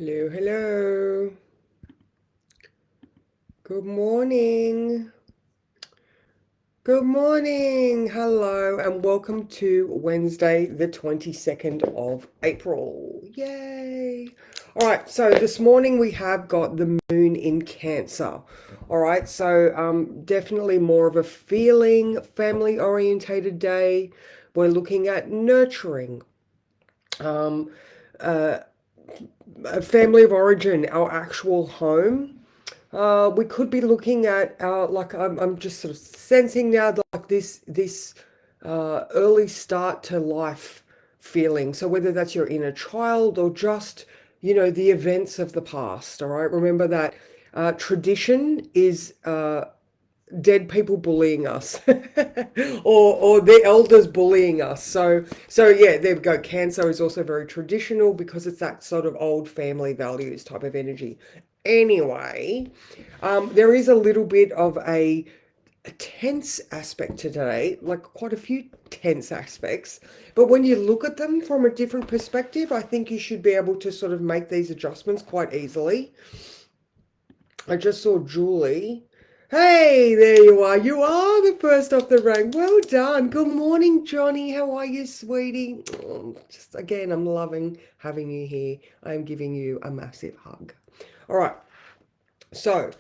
Hello, hello. Good morning. Good morning. Hello, and welcome to Wednesday, the 22nd of April. Yay. All right, so this morning we have got the moon in Cancer. All right, so definitely more of a feeling, family orientated day. We're looking at nurturing. Um, uh, a family of origin, our actual home. We could be looking at our, like I'm just sort of sensing now like this early start to life feeling. So whether that's your inner child or just, the events of the past. All right. Remember that tradition is dead people bullying us or the elders bullying us. So yeah, there we go. Cancer is also very traditional because it's that sort of old family values type of energy. Anyway, there is a little bit of a tense aspect today, like quite a few tense aspects. But when you look at them from a different perspective, I think you should be able to sort of make these adjustments quite easily. I just saw Julie. Hey, there you are. You are the first off the rank. Well done. Good morning, Johnny. How are you, sweetie? Oh, just again, I'm loving having you here. I'm giving you a massive hug. All right. So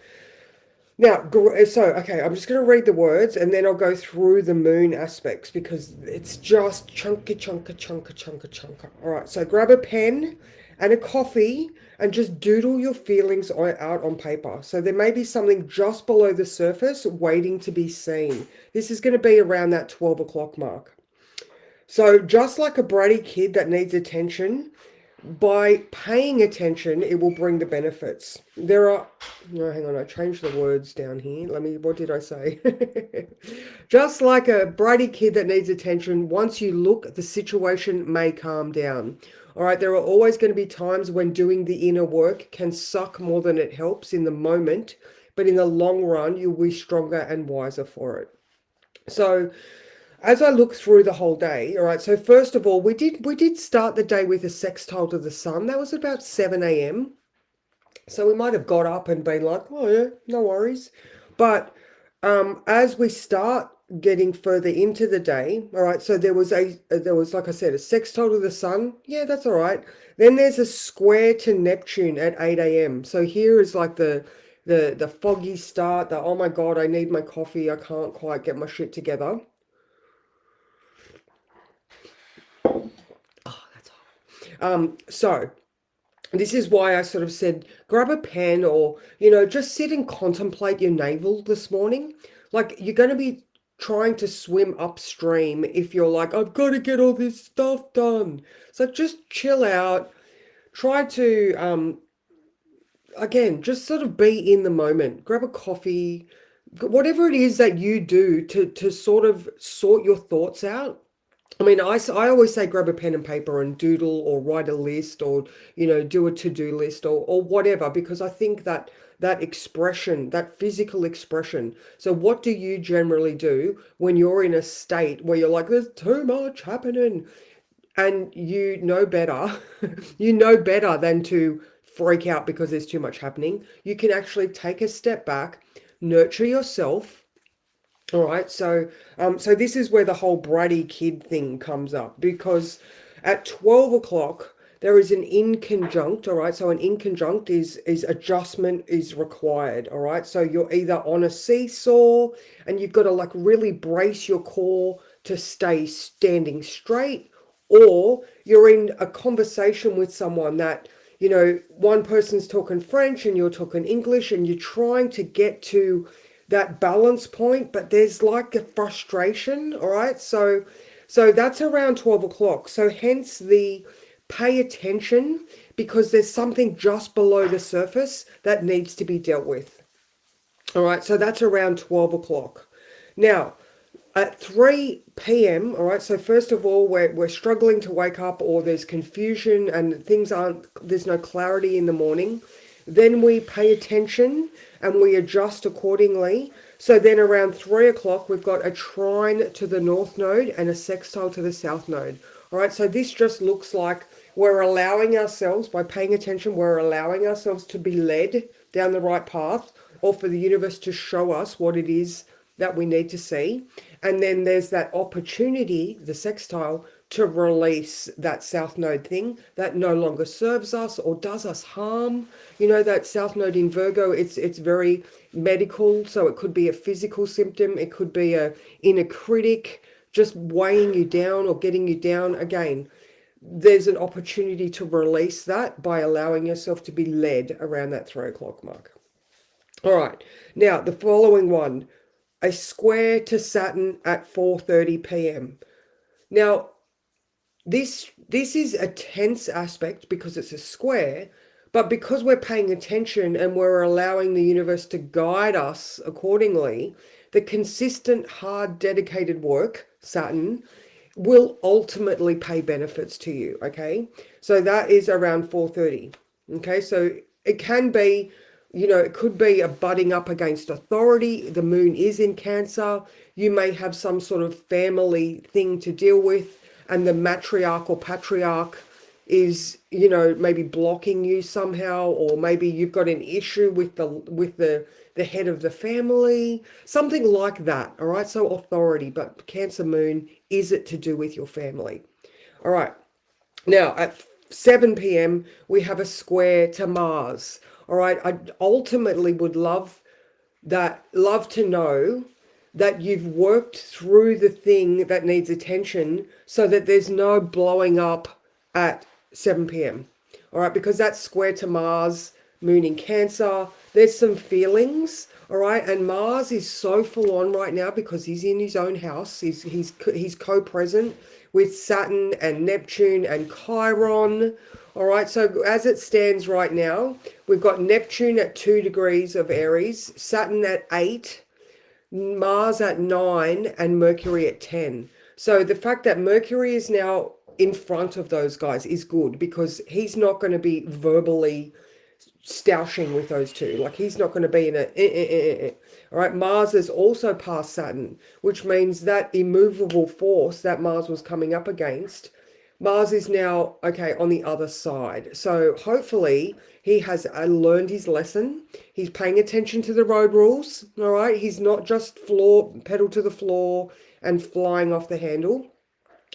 now, okay, I'm just going to read the words and then I'll go through the moon aspects because it's just chunka, chunka, chunka, chunka, chunka. All right, so grab a pen and a coffee and just doodle your feelings out on paper. So there may be something just below the surface waiting to be seen. This is going to be around that 12 o'clock mark. So just like a bratty kid that needs attention, by paying attention, it will bring the benefits. There are, no, hang on, I changed the words down here. What did I say? Just like a bratty kid that needs attention, once you look, the situation may calm down. All right, there are always going to be times when doing the inner work can suck more than it helps in the moment, but in the long run, you'll be stronger and wiser for it. So, as I look through the whole day, all right, so first of all, we did start the day with a sextile to the sun. That was about 7 a.m. So we might have got up and been like, oh yeah, no worries. But as we start getting further into the day, all right, so there was like I said, a sextile to the sun. Yeah, that's all right. Then there's a square to Neptune at 8 a.m. So here is like the foggy start, the oh my God, I need my coffee. I can't quite get my shit together. Oh, that's hot. So this is why I sort of said grab a pen or, just sit and contemplate your navel this morning. Like you're going to be trying to swim upstream if you're like, I've got to get all this stuff done. So just chill out. Try to, again, just sort of be in the moment. Grab a coffee, whatever it is that you do to sort of sort your thoughts out. I mean, I always say grab a pen and paper and doodle or write a list or, do a to-do list or whatever, because I think that that expression, that physical expression. So what do you generally do when you're in a state where you're like, there's too much happening and you know better, you know better than to freak out because there's too much happening. You can actually take a step back, nurture yourself. All right, so this is where the whole bratty kid thing comes up because at 12 o'clock there is an inconjunct, all right? So an inconjunct is adjustment is required, all right? So you're either on a seesaw and you've got to like really brace your core to stay standing straight, or you're in a conversation with someone that, one person's talking French and you're talking English and you're trying to get to that balance point, but there's like a frustration, all right? So that's around 12 o'clock. So hence the pay attention because there's something just below the surface that needs to be dealt with. All right, so that's around 12 o'clock. Now, at 3 p.m., all right, so first of all, we're struggling to wake up or there's confusion and there's no clarity in the morning. Then we pay attention and we adjust accordingly. So then around 3 o'clock, we've got a trine to the north node and a sextile to the south node. All right, so this just looks like we're allowing ourselves, by paying attention, we're allowing ourselves to be led down the right path, or for the universe to show us what it is that we need to see. And then there's that opportunity, the sextile, to release that south node thing that no longer serves us or does us harm. You know, that south node in Virgo, it's very medical, so it could be a physical symptom, it could be a inner critic just weighing you down or getting you down. Again, there's an opportunity to release that by allowing yourself to be led around that 3 o'clock mark. All right, now the following one, a square to Saturn at 4:30 p.m. Now, this is a tense aspect because it's a square, but because we're paying attention and we're allowing the universe to guide us accordingly, the consistent, hard, dedicated work, Saturn, will ultimately pay benefits to you, okay? So that is around 4:30, okay? So it can be, you know, it could be a butting up against authority. The moon is in Cancer. You may have some sort of family thing to deal with, and the matriarch or patriarch is, you know, maybe blocking you somehow, or maybe you've got an issue with the head of the family, something like that. All right, so authority, but Cancer moon, is it to do with your family? All right, now at 7 p.m. we have a square to Mars. All right, I ultimately would love to know that you've worked through the thing that needs attention so that there's no blowing up at 7 p.m. All right, because that's square to Mars, moon in Cancer. There's some feelings, all right, and Mars is so full on right now because he's in his own house. He's co-present with Saturn and Neptune and Chiron. All right, so as it stands right now, we've got Neptune at 2 degrees of Aries, Saturn at 8, Mars at 9, and Mercury at 10. So the fact that Mercury is now in front of those guys is good, because he's not going to be verbally stoushing with those two. Like, he's not going to be in a all right. Mars is also past Saturn, which means that immovable force that Mars was coming up against, Mars is now, okay, on the other side. So hopefully he has learned his lesson. He's paying attention to the road rules, all right? He's not just pedal to the floor and flying off the handle.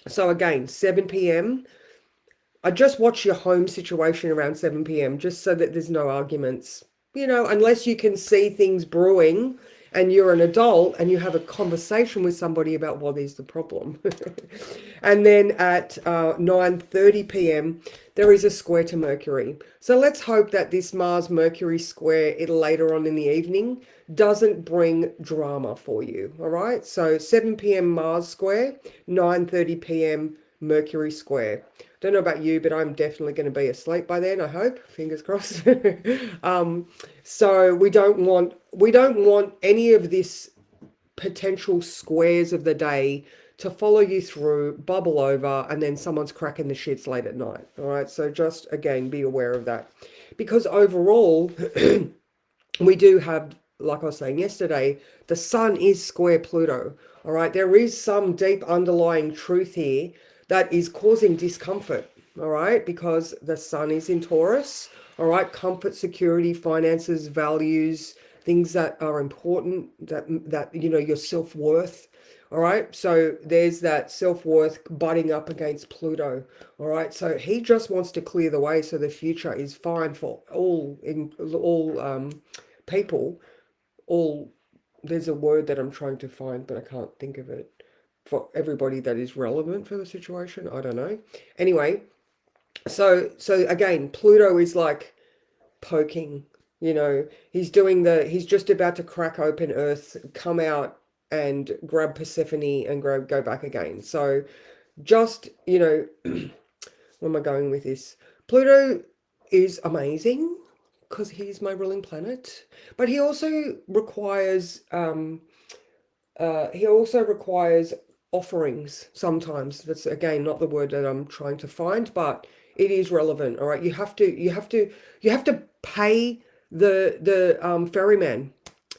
So again, 7 p.m. I just watch your home situation around 7 p.m. just so that there's no arguments. You know, unless you can see things brewing and you're an adult and you have a conversation with somebody about what is the problem. And then at 9:30 p.m. there is a square to Mercury. So let's hope that this Mars-Mercury square later on in the evening doesn't bring drama for you, all right? So 7 p.m. Mars square, 9:30 p.m. Mercury square. Don't know about you, but I'm definitely going to be asleep by then, I hope. Fingers crossed. So we don't want any of this potential squares of the day to follow you through, bubble over, and then someone's cracking the shits late at night. All right. So just, again, be aware of that. Because overall, we do have, like I was saying yesterday, the sun is square Pluto. All right. There is some deep underlying truth here that is causing discomfort. All right. Because the sun is in Taurus. All right. Comfort, security, finances, values, things that are important, that you know, your self-worth. All right. So there's that self-worth butting up against Pluto. All right. So he just wants to clear the way so the future is fine for all people. There's a word that I'm trying to find, but I can't think of it. For everybody that is relevant for the situation. I don't know. Anyway, so again, Pluto is like poking, you know, he's just about to crack open Earth, come out and grab Persephone and go back again. So just, you know, where am I going with this? Pluto is amazing because he's my ruling planet, but he also requires offerings sometimes. That's, again, not the word that I'm trying to find, but it is relevant. All right, you have to pay the ferryman.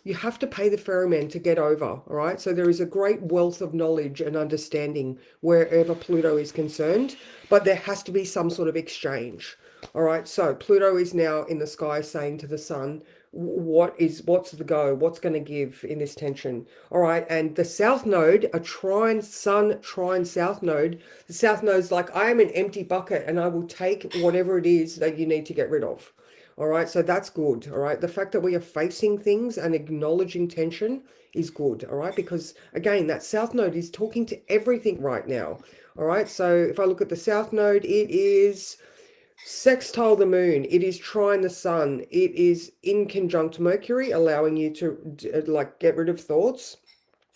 you have to pay the ferryman to get over, all right? So there is a great wealth of knowledge and understanding wherever Pluto is concerned, but there has to be some sort of exchange. All right, so Pluto is now in the sky saying to the sun, what's the go? What's going to give in this tension? All right, and the South Node, a trine Sun trine South Node, the South Node's like, I am an empty bucket and I will take whatever it is that you need to get rid of. All right, so that's good. All right, the fact that we are facing things and acknowledging tension is good. All right, because again, that South Node is talking to everything right now. All right, so if I look at the South Node, it is sextile the moon, it is trine the sun, it is in conjunct Mercury, allowing you to like get rid of thoughts.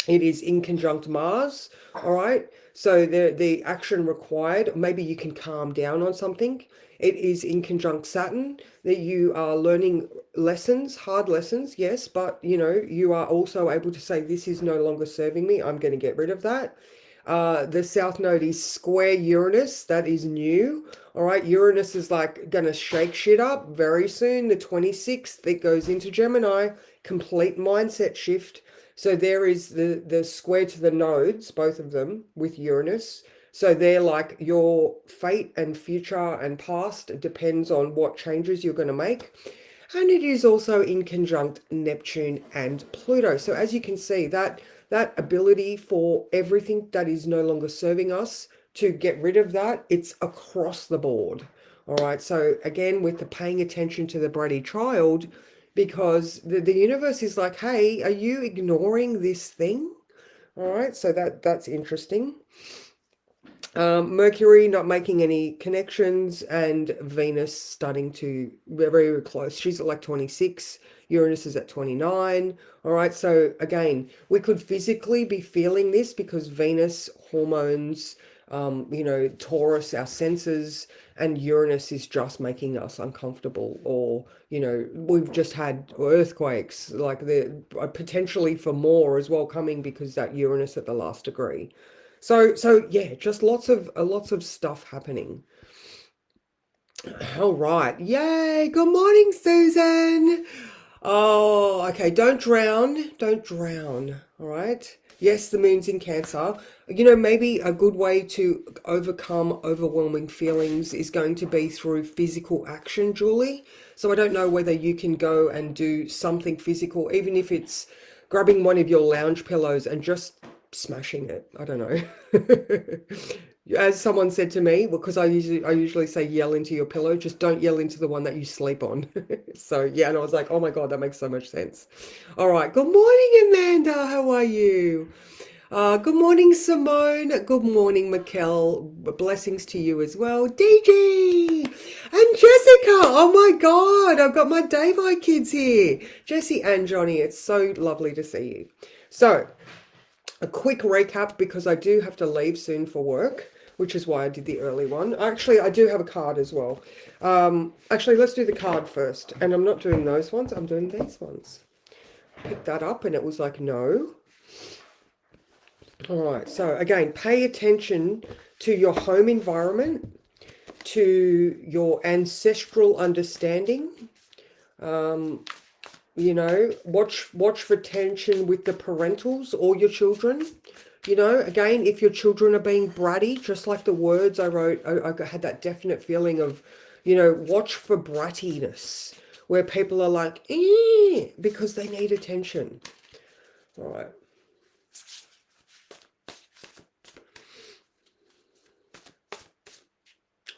It is in conjunct Mars, all right? So the action required, maybe you can calm down on something. It is in conjunct Saturn, that you are learning lessons, hard lessons, yes, but you know, you are also able to say, this is no longer serving me, I'm going to get rid of that. The South Node is square Uranus. That is new. All right. Uranus is like going to shake shit up very soon. The 26th, it goes into Gemini. Complete mindset shift. So there is the square to the nodes, both of them with Uranus. So they're like your fate and future and past. It depends on what changes you're going to make. And it is also in conjunct Neptune and Pluto. So as you can see, that ability for everything that is no longer serving us to get rid of that, it's across the board. All right. So again, with the paying attention to the bratty child, because the universe is like, hey, are you ignoring this thing? All right. So that's interesting. Mercury not making any connections, and Venus starting to very, very close. She's at like 26. Uranus is at 29. All right. So again, we could physically be feeling this because Venus, hormones, you know, Taurus, our senses, and Uranus is just making us uncomfortable. Or, you know, we've just had earthquakes, like the potentially for more as well coming because that Uranus at the last degree. So yeah, just lots of stuff happening. All right. Yay. Good morning, Susan. Oh, okay. Don't drown. Don't drown. All right. Yes, the moon's in Cancer. You know, maybe a good way to overcome overwhelming feelings is going to be through physical action, Julie. So I don't know whether you can go and do something physical, even if it's grabbing one of your lounge pillows and just smashing it. I don't know. As someone said to me, because I usually say yell into your pillow, just don't yell into the one that you sleep on. So yeah, and I was like, oh my God, that makes so much sense. All right. Good morning, Amanda. How are you? Good morning, Simone. Good morning, Mikkel. Blessings to you as well. DG and Jessica. Oh my God, I've got my Dayvi kids here. Jessie and Johnny, it's so lovely to see you. So a quick recap, because I do have to leave soon for work, which is why I did the early one. Actually, I do have a card as well. Actually, let's do the card first. And I'm not doing those ones, I'm doing these ones. Picked that up and it was like, no. All right, so again, pay attention to your home environment, to your ancestral understanding. You know, watch for tension with the parentals or your children. You know, again, if your children are being bratty, just like the words I wrote, I had that definite feeling of, you know, watch for brattiness, where people are like, because they need attention. All right.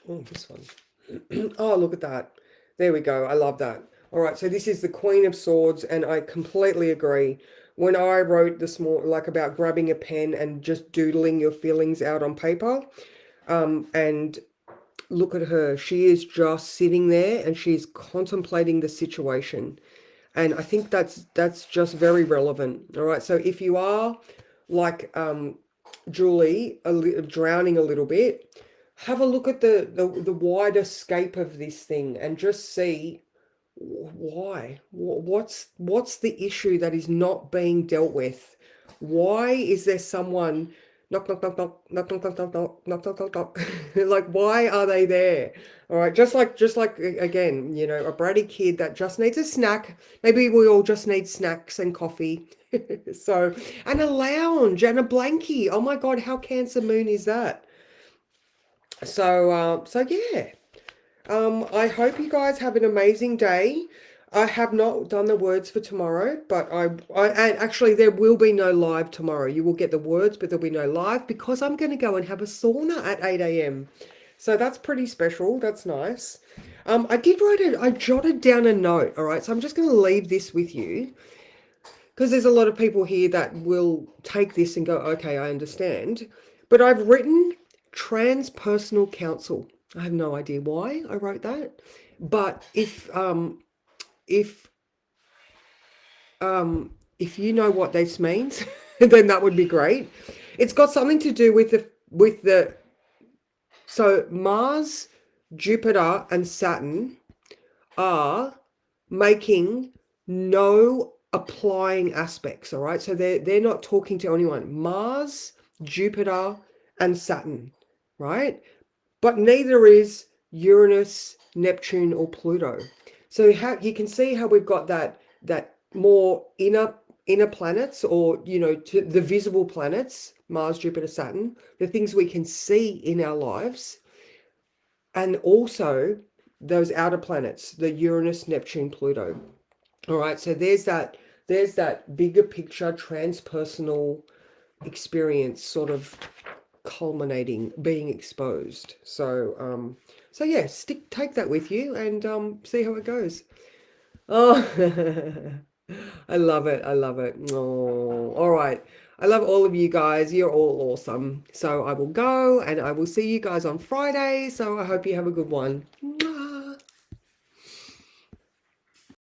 Oh, this one. Oh, look at that. There we go. I love that. All right, so this is the Queen of Swords, and I completely agree. When I wrote this more like about grabbing a pen and just doodling your feelings out on paper, and look at her. She is just sitting there and she's contemplating the situation. And I think that's just very relevant. All right, so if you are like Julie, drowning a little bit, have a look at the wider scape of this thing and just see why. What's the issue that is not being dealt with? Why is there someone Knock, knock, knock, knock, knock, knock, knock, knock, knock, knock, knock, knock, knock. Like, why are they there? All right, just like again, a bratty kid that just needs a snack. Maybe we all just need snacks and coffee. So, and a lounge and a blankie. Oh my God, how Cancer Moon is that? So yeah. I hope you guys have an amazing day. I have not done the words for tomorrow, but and actually there will be no live tomorrow. You will get the words, but there'll be no live because I'm going to go and have a sauna at 8 a.m. So that's pretty special. That's nice. I jotted down a note. All right. So I'm just going to leave this with you because there's a lot of people here that will take this and go, okay, I understand. But I've written transpersonal counsel. I have no idea why I wrote that. But if if you know what this means, then that would be great. It's got something to do with the so Mars, Jupiter, and Saturn are making no applying aspects. All right, so they're not talking to anyone. Mars, Jupiter, and Saturn, right? But neither is Uranus, Neptune, or Pluto. So how you can see how we've got that more inner planets, or to the visible planets, Mars, Jupiter, Saturn, the things we can see in our lives, and also those outer planets, the Uranus, Neptune, Pluto. All right, so there's that bigger picture transpersonal experience sort of culminating, being exposed. So yeah, take that with you and see how it goes. Oh, I love it. I love it. Oh, all right. I love all of you guys. You're all awesome. So I will go and I will see you guys on Friday. So I hope you have a good one.